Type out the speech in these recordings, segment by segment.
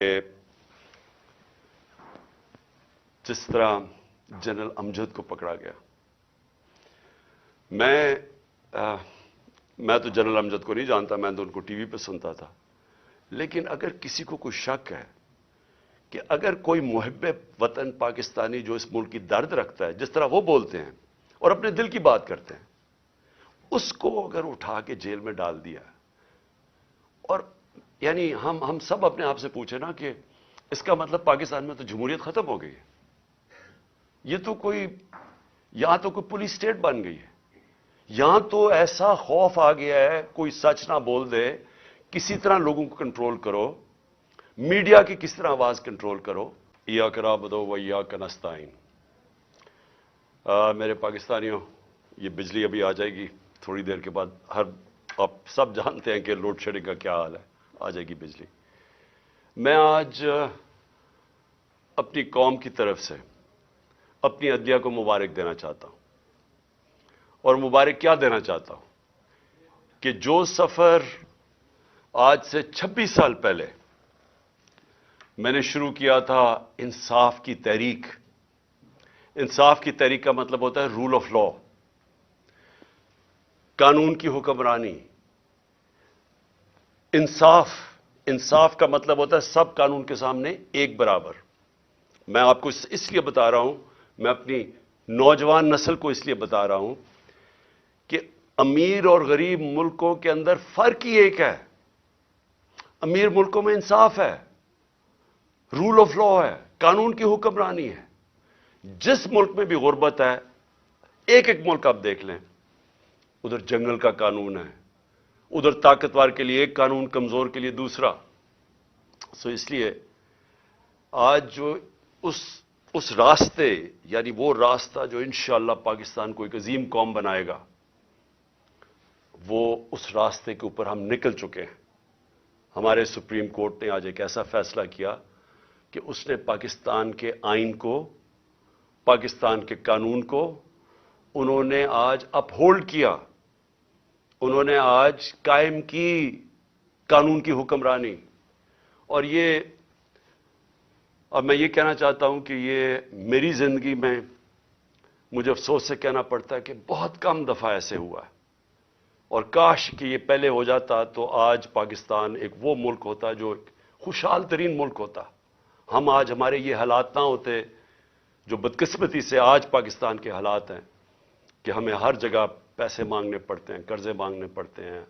کہ جس طرح جنرل امجد کو پکڑا گیا، میں تو جنرل امجد کو نہیں جانتا، میں تو ان کو ٹی وی پہ سنتا تھا، لیکن اگر کسی کو کوئی شک ہے کہ اگر کوئی محب وطن پاکستانی جو اس ملک کی درد رکھتا ہے، جس طرح وہ بولتے ہیں اور اپنے دل کی بات کرتے ہیں، اس کو اگر اٹھا کے جیل میں ڈال دیا، اور یعنی ہم سب اپنے آپ سے پوچھیں نا کہ اس کا مطلب پاکستان میں تو جمہوریت ختم ہو گئی ہے، یہ تو کوئی یہاں تو کوئی پولیس اسٹیٹ بن گئی ہے، یہاں تو ایسا خوف آ گیا ہے کوئی سچ نہ بول دے، کسی طرح لوگوں کو کنٹرول کرو، میڈیا کی کس طرح آواز کنٹرول کرو۔ ایاک نعبدو و ایاک نستعین۔ میرے پاکستانیوں، یہ بجلی ابھی آ جائے گی تھوڑی دیر کے بعد، آپ سب جانتے ہیں کہ لوڈ شیڈنگ کا کیا حال ہے، آ جائے گی بجلی۔ میں آج اپنی قوم کی طرف سے اپنی عدلیہ کو مبارک دینا چاہتا ہوں، اور مبارک کیا دینا چاہتا ہوں کہ جو سفر آج سے 26 سال پہلے میں نے شروع کیا تھا، انصاف کی تحریک۔ انصاف کی تحریک کا مطلب ہوتا ہے رول آف لا، قانون کی حکمرانی۔ انصاف کا مطلب ہوتا ہے سب قانون کے سامنے ایک برابر۔ میں آپ کو اس لیے بتا رہا ہوں، میں اپنی نوجوان نسل کو اس لیے بتا رہا ہوں کہ امیر اور غریب ملکوں کے اندر فرق ہی ایک ہے۔ امیر ملکوں میں انصاف ہے، رول آف لا ہے، قانون کی حکمرانی ہے۔ جس ملک میں بھی غربت ہے، ایک ملک آپ دیکھ لیں، ادھر جنگل کا قانون ہے، ادھر طاقتور کے لیے ایک قانون، کمزور کے لیے دوسرا۔ اس لیے آج جو اس راستے، یعنی وہ راستہ جو انشاءاللہ پاکستان کو ایک عظیم قوم بنائے گا، وہ اس راستے کے اوپر ہم نکل چکے ہیں۔ ہمارے سپریم کورٹ نے آج ایک ایسا فیصلہ کیا کہ اس نے پاکستان کے آئین کو، پاکستان کے قانون کو انہوں نے آج اپ ہولڈ کیا، انہوں نے آج قائم کی قانون کی حکمرانی۔ اور اب میں یہ کہنا چاہتا ہوں کہ یہ میری زندگی میں مجھے افسوس سے کہنا پڑتا ہے کہ بہت کم دفعہ ایسے ہوا ہے، اور کاش کہ یہ پہلے ہو جاتا تو آج پاکستان ایک وہ ملک ہوتا جو ایک خوشحال ترین ملک ہوتا۔ ہم آج، ہمارے یہ حالات نہ ہوتے جو بدقسمتی سے آج پاکستان کے حالات ہیں، کہ ہمیں ہر جگہ پیسے مانگنے پڑتے ہیں، قرضے مانگنے پڑتے ہیں،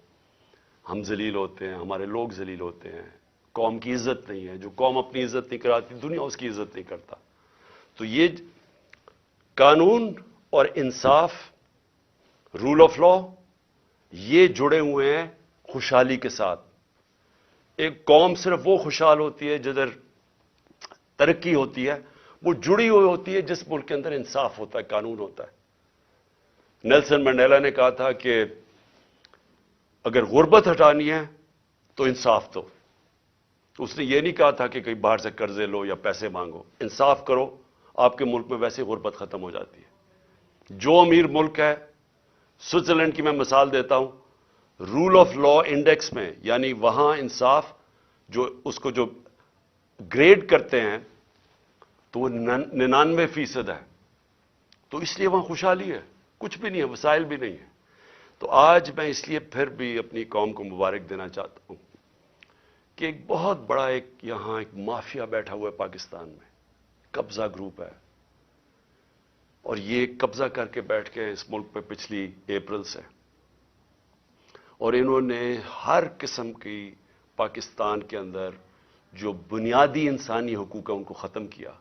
ہم ذلیل ہوتے ہیں، ہمارے لوگ ذلیل ہوتے ہیں، قوم کی عزت نہیں ہے، جو قوم اپنی عزت نہیں کراتی دنیا اس کی عزت نہیں کرتا۔ تو یہ قانون اور انصاف، رول آف لا، یہ جڑے ہوئے ہیں خوشحالی کے ساتھ۔ ایک قوم صرف وہ خوشحال ہوتی ہے جدھر ترقی ہوتی ہے، وہ جڑی ہوئی ہوتی ہے جس ملک کے اندر انصاف ہوتا ہے، قانون ہوتا ہے۔ نیلسن منڈیلا نے کہا تھا کہ اگر غربت ہٹانی ہے تو انصاف دو۔ اس نے یہ نہیں کہا تھا کہ کہیں باہر سے قرضے لو یا پیسے مانگو، انصاف کرو، آپ کے ملک میں ویسے غربت ختم ہو جاتی ہے۔ جو امیر ملک ہے، سوئٹزرلینڈ کی میں مثال دیتا ہوں، رول آف لا انڈیکس میں، یعنی وہاں انصاف جو اس کو جو گریڈ کرتے ہیں تو وہ 99% ہے۔ تو اس لیے وہاں خوشحالی ہے، کچھ بھی نہیں ہے، وسائل بھی نہیں ہے۔ تو آج میں اس لیے پھر بھی اپنی قوم کو مبارک دینا چاہتا ہوں کہ ایک بہت بڑا یہاں ایک مافیا بیٹھا ہوا ہے پاکستان میں، قبضہ گروپ ہے، اور یہ قبضہ کر کے بیٹھ کے اس ملک پہ پچھلی اپریل سے، اور انہوں نے ہر قسم کی پاکستان کے اندر جو بنیادی انسانی حقوق ہیں ان کو ختم کیا۔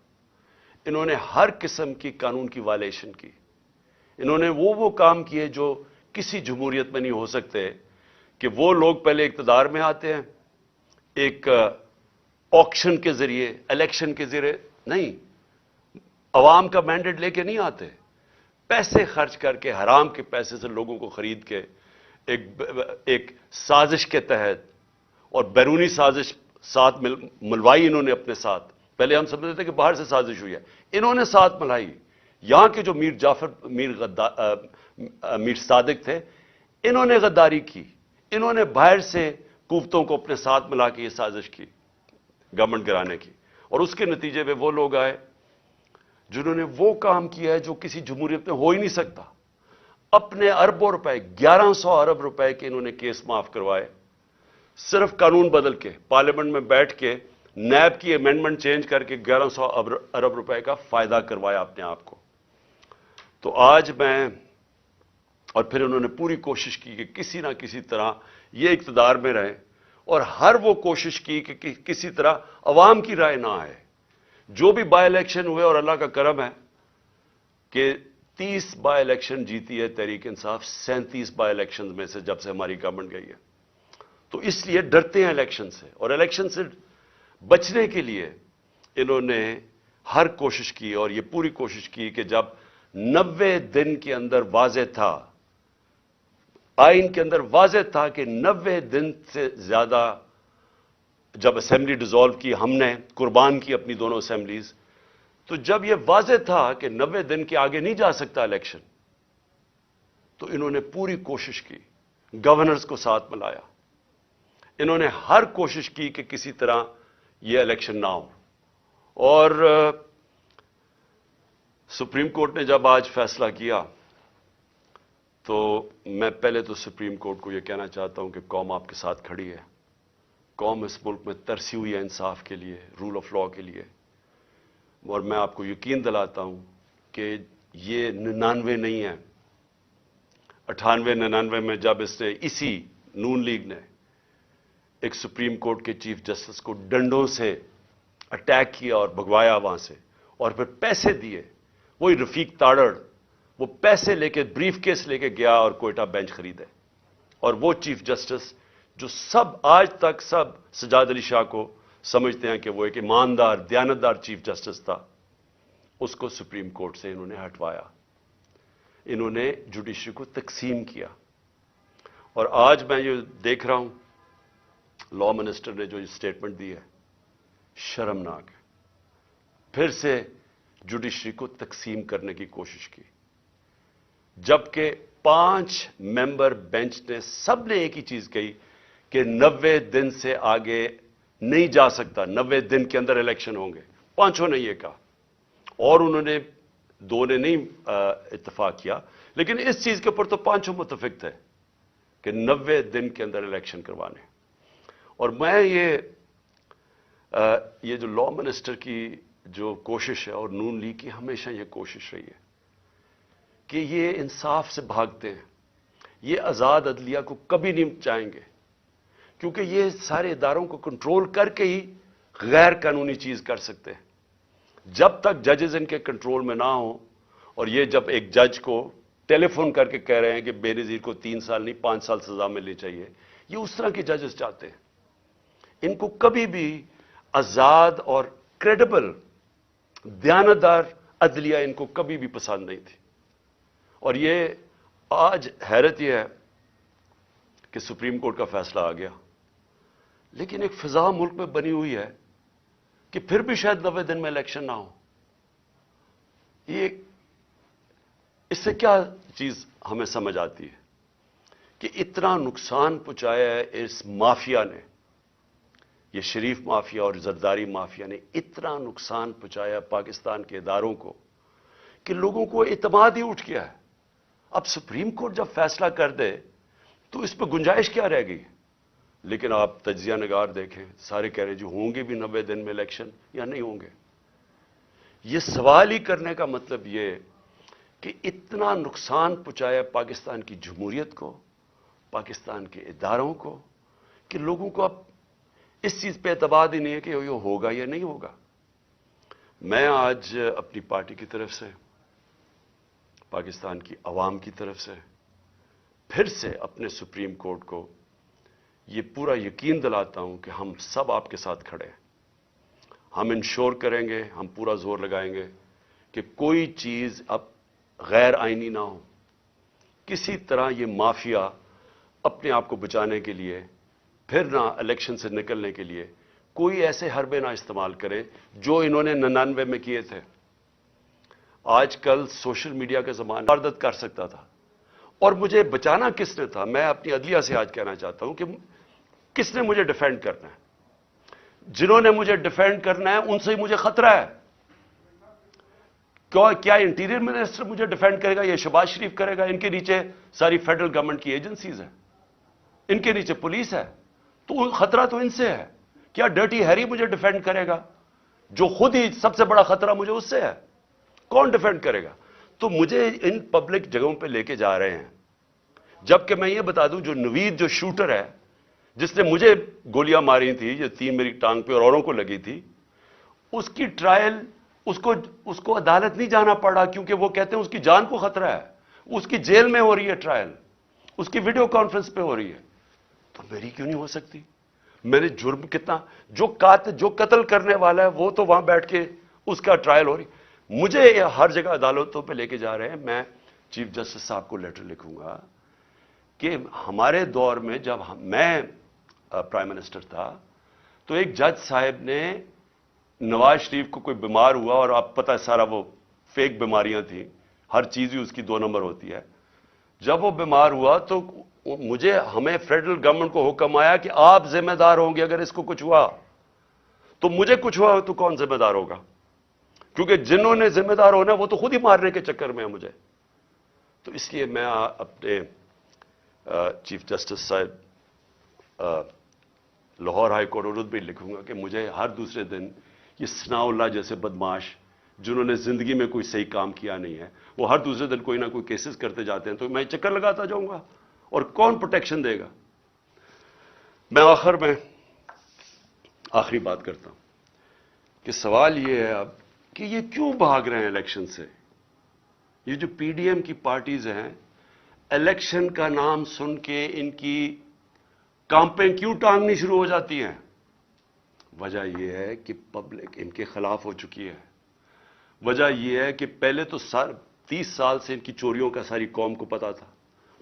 انہوں نے ہر قسم کی قانون کی وائلیشن کی۔ انہوں نے وہ کام کیے جو کسی جمہوریت میں نہیں ہو سکتے، کہ وہ لوگ پہلے اقتدار میں آتے ہیں ایک آکشن کے ذریعے، الیکشن کے ذریعے نہیں، عوام کا مینڈیٹ لے کے نہیں آتے، پیسے خرچ کر کے، حرام کے پیسے سے لوگوں کو خرید کے، ایک سازش کے تحت، اور بیرونی سازش ساتھ ملوائی انہوں نے اپنے ساتھ۔ پہلے ہم سمجھتے تھے کہ باہر سے سازش ہوئی ہے، انہوں نے ساتھ ملائی۔ یہاں کے جو میر صادق تھے، انہوں نے غداری کی، انہوں نے باہر سے قوتوں کو اپنے ساتھ ملا کے یہ سازش کی۔ गवर्नमेंट गिराने की, और उसके नतीजे में वो लोग आए जिन्होंने वो काम किया है जो किसी जमहूरियत में हो ही नहीं सकता। अपने अरबों रुपए, 1100 अरब रुपए के इन्होंने केस माफ करवाए, सिर्फ कानून बदल के, पार्लियामेंट में बैठ के नैब की अमेंडमेंट चेंज करके 1100 अरब रुपए का फायदा करवाया अपने आप को। तो आज मैं, और फिर उन्होंने पूरी कोशिश की कि किसी ना किसी तरह ये इक्तदार में रहे, और हर वो कोशिश की कि किसी तरह अवाम की राय ना आए। जो भी बाय इलेक्शन हुए, और अल्लाह का करम है कि 30 बाय इलेक्शन जीती है तहरीक इंसाफ 37 बाय इलेक्शन में से, जब से हमारी गवर्नमेंट गई है। तो इसलिए डरते हैं इलेक्शन से, और इलेक्शन से बचने के लिए इन्होंने हर कोशिश की, और ये पूरी कोशिश की कि जब 90 दिन के अंदर वाज़ेह था, आइन के अंदर वाज़ेह था कि 90 दिन से ज्यादा, जब असेंबली डिसॉल्व की, हमने कुर्बान की अपनी दोनों असेंबलीज, तो जब यह वाज़ेह था कि 90 दिन के आगे नहीं जा सकता इलेक्शन, तो इन्होंने पूरी कोशिश की, गवर्नर्स को साथ मिलाया, इन्होंने हर कोशिश की कि किसी तरह यह इलेक्शन ना हो। और सुप्रीम कोर्ट ने जब आज फैसला किया, तो मैं पहले तो सुप्रीम कोर्ट को यह कहना चाहता हूं कि कौम आपके साथ खड़ी है। कौम इस मुल्क में तरसी हुई है इंसाफ के लिए, रूल ऑफ लॉ के लिए, और मैं आपको यकीन दिलाता हूं कि ये 99 नहीं है, 98-99 में जब इसने, इसी नून लीग ने एक सुप्रीम कोर्ट के चीफ जस्टिस को डंडों से अटैक किया और भगवाया वहां से, और फिर पैसे दिए, वही रफीक ताड़ड़, वो पैसे लेके, ब्रीफ केस लेके गया और कोयटा बेंच खरीदे, और वो चीफ जस्टिस जो सब आज तक सब सजाद अली शाह को समझते हैं कि वो एक ईमानदार, दयानतदार चीफ जस्टिस था, उसको सुप्रीम कोर्ट से इन्होंने हटवाया। इन्होंने जुडिशरी को तकसीम किया। और आज मैं ये देख रहा हूं, लॉ मिनिस्टर ने जो ये स्टेटमेंट दी है, शर्मनाक है। फिर से जुडिशरी को तकसीम करने की कोशिश की, जबकि 5 मेंबर बेंच ने सबने एक ही चीज कही कि 90 दिन से आगे नहीं जा सकता, 90 दिन के अंदर इलेक्शन होंगे। 5 ने यह कहा, और उन्होंने 2 ने नहीं इत्तेफाक किया, लेकिन इस चीज के ऊपर तो 5 मुत्तफिक थे कि 90 दिन के अंदर इलेक्शन करवाने। और मैं ये जो लॉ मिनिस्टर की जो कोशिश है, और नून लीग की हमेशा ये कोशिश रही है कि ये इंसाफ से भागते हैं, ये आजाद अदलिया को कभी नहीं चाहेंगे, क्योंकि ये सारे इदारों को कंट्रोल करके ही गैर कानूनी चीज कर सकते हैं। जब तक जजेस इनके कंट्रोल में ना हो, और ये जब एक जज को टेलीफोन करके कह रहे हैं कि बेनजीर को 3 साल नहीं 5 साल सजा मिलनी चाहिए, ये उस तरह के जजेस चाहते हैं। इनको कभी भी आजाद और क्रेडिबल, दयानतदार अदलिया इनको कभी भी पसंद नहीं थी। और ये आज हैरत यह है कि सुप्रीम कोर्ट का फैसला आ गया, लेकिन एक फिजा मुल्क में बनी हुई है कि फिर भी शायद 90 दिन में इलेक्शन ना हो। ये, इससे क्या चीज हमें समझ आती है कि इतना नुकसान पहुंचाया है इस माफिया ने, ये शरीफ माफिया और जरदारी माफिया ने इतना नुकसान पहुंचाया पाकिस्तान के इदारों को कि लोगों को इत्मीनान ही उठ गया है। अब सुप्रीम कोर्ट जब फैसला कर दे तो इस पर गुंजाइश क्या रह गई? लेकिन आप तज्जिया नगार देखें, सारे कह रहे जी होंगे भी 90 दिन में इलेक्शन या नहीं होंगे। ये सवाल ही करने का मतलब ये कि इतना नुकसान पहुंचाया पाकिस्तान की जमहूरियत को, पाकिस्तान के इदारों को, कि लोगों को अब इस चीज पे एतबार ही नहीं है कि ये होगा या नहीं होगा। मैं आज अपनी पार्टी की तरफ से, पाकिस्तान की आवाम की तरफ से फिर से अपने सुप्रीम कोर्ट को ये पूरा यकीन दिलाता हूं कि हम सब आपके साथ खड़े हैं। हम इंश्योर करेंगे, हम पूरा जोर लगाएंगे कि कोई चीज अब गैर आईनी ना हो। किसी तरह ये माफिया अपने आप को बचाने के लिए, फिर ना इलेक्शन से निकलने के लिए कोई ऐसे हरबे ना इस्तेमाल करे जो इन्होंने 99 में किए थे। आजकल सोशल मीडिया के जमाने वारदात कर सकता था, और मुझे बचाना किसने था? मैं अपनी अदलिया से आज कहना चाहता हूं कि किसने मुझे डिफेंड करना है। जिन्होंने मुझे डिफेंड करना है उनसे ही मुझे खतरा है। क्या इंटीरियर मिनिस्टर मुझे डिफेंड करेगा? ये शहबाज शरीफ करेगा? इनके नीचे सारी फेडरल गवर्नमेंट की एजेंसीज है, इनके नीचे पुलिस है, तो खतरा तो इनसे है। क्या डर्टी हैरी मुझे डिफेंड करेगा, जो खुद ही सबसे बड़ा खतरा मुझे उससे है? कौन डिफेंड करेगा? तो मुझे इन पब्लिक जगहों पे लेके जा रहे हैं, जबकि मैं ये बता दूं, जो नवीद जो शूटर है, जिसने मुझे गोलियां मारी थी, जो 3 मेरी टांग पे और औरों को लगी थी, उसकी ट्रायल, उसको अदालत नहीं जाना पड़ा, क्योंकि वो कहते हैं उसकी जान को खतरा है। उसकी जेल में हो रही है ट्रायल, उसकी वीडियो कॉन्फ्रेंस पे हो रही है, तो मेरी क्यों नहीं हो सकती? मैंने जुर्म कितना, जो कत्ल करने वाला है वो तो वहां बैठ के उसका ट्रायल हो रही। मुझे हर जगह अदालतों पे लेके जा रहे हैं। मैं चीफ जस्टिस साहब को लेटर लिखूंगा कि हमारे दौर में, जब मैं प्राइम मिनिस्टर था, तो एक जज साहब ने नवाज शरीफ को कोई बीमार हुआ, और आप पता है सारा वो फेक बीमारियां थी, हर चीज ही उसकी 2 नंबर होती है। जब वो बीमार हुआ तो हमें फेडरल गवर्नमेंट को हुक्म आया कि आप जिम्मेदार होंगे, अगर इसको कुछ हुआ तो मुझे कुछ हुआ तो कौन जिम्मेदार होगा? क्योंकि जिन्होंने जिम्मेदार होना वो तो खुद ही मारने के चक्कर में है मुझे। तो इसलिए मैं अपने चीफ जस्टिस साहब लाहौर हाई कोर्ट उर्दू भी लिखूंगा कि मुझे हर दूसरे दिन ये सनाउल्लाह जैसे बदमाश, जिन्होंने जिंदगी में कोई सही काम किया नहीं है, वो हर दूसरे दिन कोई ना कोई केसेस करते जाते हैं, तो मैं चक्कर लगाता जाऊंगा, और कौन प्रोटेक्शन देगा? मैं आखिर में आखिरी बात करता हूं कि सवाल ये है अब कि ये क्यों भाग रहे हैं इलेक्शन से? ये जो पीडीएम की पार्टीज हैं, इलेक्शन का नाम सुन के इनकी कांपें क्यों टांगनी शुरू हो जाती हैं? वजह यह है कि पब्लिक इनके खिलाफ हो चुकी है। वजह यह है कि पहले तो 30 साल से इनकी चोरियों का सारी कौम को पता था,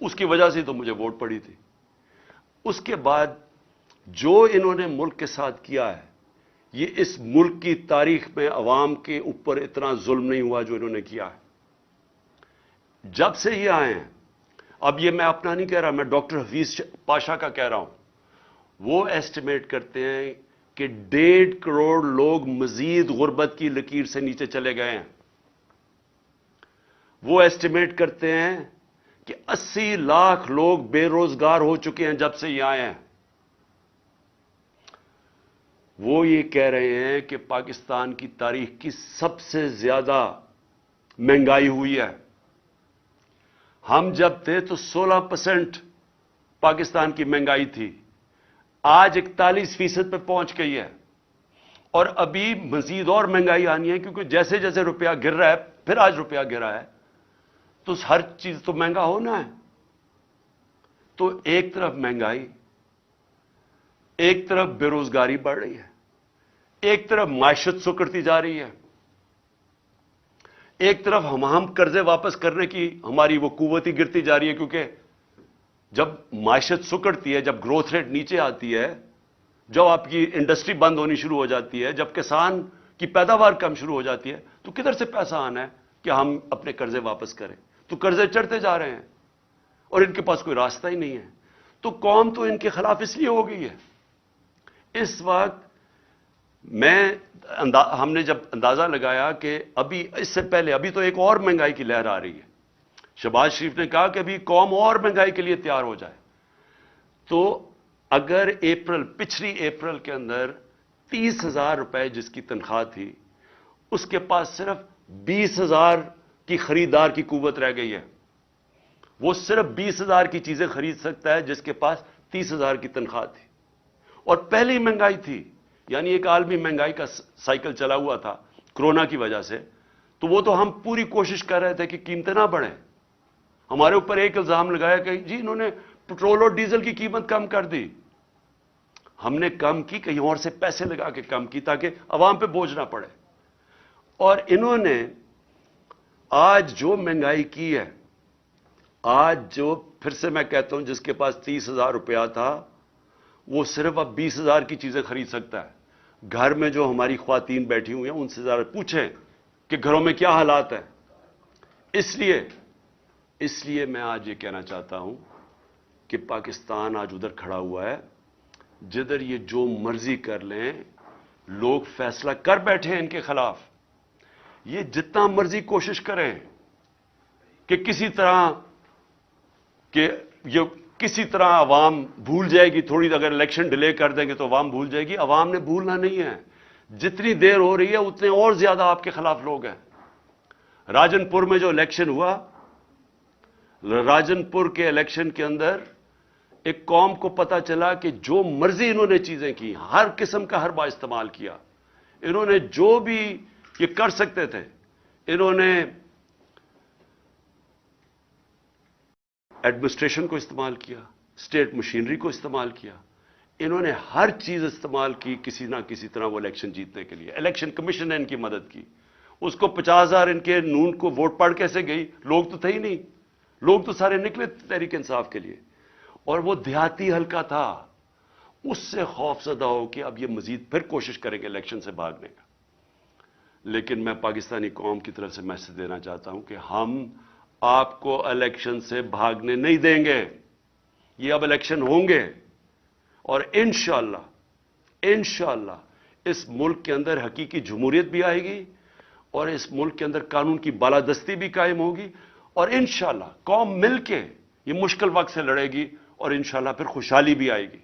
उसकी वजह से तो मुझे वोट पड़ी थी। उसके बाद जो इन्होंने मुल्क के साथ किया है, ये इस मुल्क की तारीख में अवाम के ऊपर इतना जुल्म नहीं हुआ जो इन्होंने किया है जब से ये आए हैं। अब ये मैं अपना नहीं कह रहा, मैं डॉक्टर हफीज पाशा का कह रहा हूं। वो एस्टिमेट करते हैं कि 1.5 करोड़ लोग मजीद गुर्बत की लकीर से नीचे चले गए हैं। वो एस्टिमेट करते हैं कि 80 लाख लोग बेरोजगार हो चुके हैं जब से ये आए हैं। वो ये कह रहे हैं कि पाकिस्तान की तारीख की सबसे ज्यादा महंगाई हुई है। हम जब थे तो 16% पाकिस्तान की महंगाई थी, आज 41% पे पहुंच गई है, और अभी मजीद और महंगाई आनी है, क्योंकि जैसे जैसे रुपया गिर रहा है, फिर आज रुपया गिरा है, तो हर चीज तो महंगा होना है। तो एक तरफ महंगाई, एक तरफ बेरोजगारी बढ़ रही है, एक तरफ मायशत सुकड़ती जा रही है, एक तरफ हम कर्जे वापस करने की हमारी वो कुव्वत ही गिरती जा रही है। क्योंकि जब मायशत सुकड़ती है, जब ग्रोथ रेट नीचे आती है, जब आपकी इंडस्ट्री बंद होनी शुरू हो जाती है, जब किसान की पैदावार कम शुरू हो जाती है, तो किधर से पैसा आना है कि हम अपने कर्जे वापस करें? तो कर्जे चढ़ते जा रहे हैं और इनके पास कोई रास्ता ही नहीं है। तो कौम तो इनके खिलाफ इसलिए हो गई है। इस वक्त हमने जब अंदाजा लगाया कि अभी इससे पहले, अभी तो एक और महंगाई की लहर आ रही है, शहबाज शरीफ ने कहा कि अभी कौम और महंगाई के लिए तैयार हो जाए। तो अगर पिछली अप्रैल के अंदर 30,000 रुपए जिसकी तनख्वाह थी, उसके पास सिर्फ 20,000 की खरीदार की कुव्वत रह गई है। वो सिर्फ 20,000 की चीजें खरीद सकता है जिसके पास 30,000 की तनख्वाह थी। और पहली महंगाई थी, यानी एक आलमी महंगाई का साइकिल चला हुआ था कोरोना की वजह से। तो वो तो हम पूरी कोशिश कर रहे थे कि कीमतें ना बढ़ें। हमारे ऊपर एक इल्जाम लगाया कि जी इन्होंने पेट्रोल और डीजल की कीमत कम कर दी। हमने कम की, कहीं और से पैसे लगा के कम की ताकि अवाम पे बोझ ना पड़े। और इन्होंने आज जो महंगाई की है, आज जो, फिर से मैं कहता हूं, जिसके पास 30,000 रुपया था वो सिर्फ अब 20,000 की चीजें खरीद सकता है। घर में जो हमारी ख्वातीन बैठी हुई हैं उनसे जरा पूछें कि घरों में क्या हालात है। इसलिए मैं आज ये कहना चाहता हूं कि पाकिस्तान आज उधर खड़ा हुआ है जिधर ये जो मर्जी कर लें, لوگ فیصلہ کر بیٹھے ہیں ان کے خلاف. یہ جتنا مرضی کوشش کریں کہ کسی طرح عوام بھول جائے گی، تھوڑی اگر الیکشن ڈیلے کر دیں گے تو عوام بھول جائے گی. عوام نے بھولنا نہیں ہے. جتنی دیر ہو رہی ہے اتنے اور زیادہ آپ کے خلاف لوگ ہیں. راجن پور میں جو الیکشن ہوا، راجن پور کے الیکشن کے اندر ایک قوم کو پتا چلا کہ جو مرضی انہوں نے چیزیں کی، ہر قسم کا حربہ استعمال کیا. انہوں نے جو بھی یہ کر سکتے تھے، انہوں نے ایڈمنسٹریشن کو استعمال کیا، اسٹیٹ مشینری کو استعمال کیا. انہوں نے ہر چیز استعمال کی کسی نہ کسی طرح وہ الیکشن جیتنے کے لیے. الیکشن کمیشن نے ان کی مدد کی. اس کو 50,000 ان کے نون کو ووٹ پڑ کیسے گئی؟ لوگ تو تھے ہی نہیں. لوگ تو سارے نکلے تحریک انصاف کے لیے. اور وہ دیہاتی حلقہ تھا. اس سے خوف زدہ ہو کہ اب یہ مزید پھر کوشش کریں گے الیکشن سے بھاگنے کا. لیکن میں پاکستانی قوم کی طرف سے میسج دینا چاہتا ہوں کہ ہم آپ کو الیکشن سے بھاگنے نہیں دیں گے. یہ اب الیکشن ہوں گے اور انشاءاللہ اس ملک کے اندر حقیقی جمہوریت بھی آئے گی اور اس ملک کے اندر قانون کی بالادستی بھی قائم ہوگی. اور انشاءاللہ قوم مل کے یہ مشکل وقت سے لڑے گی اور انشاءاللہ پھر خوشحالی بھی آئے گی.